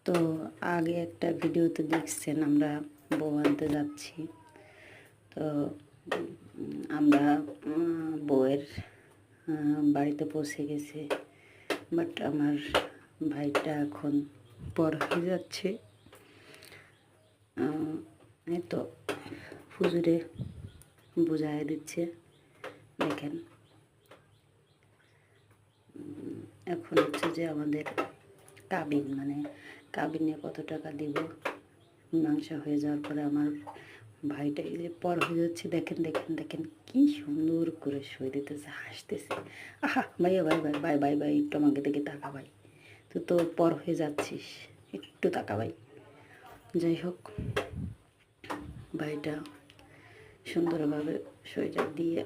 তো আগে একটা ভিডিওতে দেখছেন আমরা বউ আনতে যাচ্ছি। তো আমরা বউয়ের বাড়িতে পৌঁছে গেছি, বাট আমার ভাইটা এখন পর হয়ে যাচ্ছে। এই তো হুজুরে বুঝাই দিচ্ছে, দেখেন। এখন হচ্ছে যে আমাদের কাবিন, মানে কাবিনে কত টাকা দিব, মীমাংসা হয়ে যাওয়ার পরে আমার ভাইটা এই যে পর হয়ে যাচ্ছে, দেখেন দেখেন দেখেন কি সুন্দর করে সই দিতেছে, হাসতেছে। আহা ভাইয়া, ভাই ভাই ভাই ভাই ভাই একটু আমাকে দেখে তাকা ভাই, তুই তো পর হয়ে যাচ্ছিস, একটু তাকা ভাই। যাই হোক, ভাইটা সুন্দরভাবে সইটা দিয়ে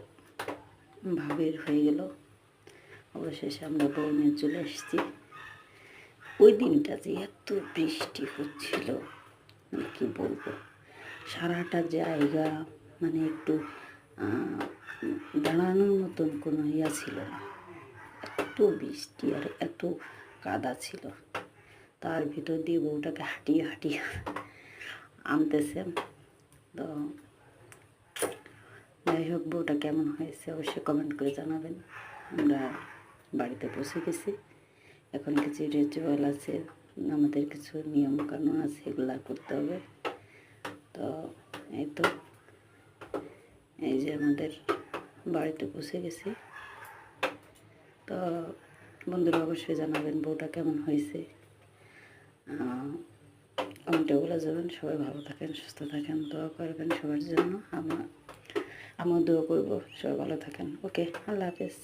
ভাবের হয়ে গেল। অবশেষে আমরা বউ নিয়ে চলে এসেছি। ওই দিনটা যে এত বৃষ্টি হচ্ছিল, মানে কী বলবো, সারাটা জায়গা মানে একটু দাঁড়ানোর মতন কোনো ইয়া ছিল না, এত বৃষ্টি আর এত কাদা ছিল। তার ভিতর দিয়ে বউটাকে হাঁটিয়ে হাঁটিয়ে আনতেছে। তো যাই হোক, বউটা কেমন হয়েছে অবশ্যই কমেন্ট করে জানাবেন। আমরা বাড়িতে পৌঁছে গেছি, এখন কিছু রিচুয়াল আছে, আমাদের কিছু নিয়ম কানুন আছে, এগুলো করতে হবে। তো এই তো, এই যে আমাদের বাড়িতে পৌঁছে গেছি। তো বন্ধুরা অবশ্যই জানাবেন বউটা কেমন হয়েছে, কমেন্টে বলে যাবেন। সবাই ভালো থাকেন, সুস্থ থাকেন, দোয়া করবেন সবার জন্য। আমিও দোয়া করবো, সবাই ভালো থাকেন। ওকে, আল্লাহ হাফেজ।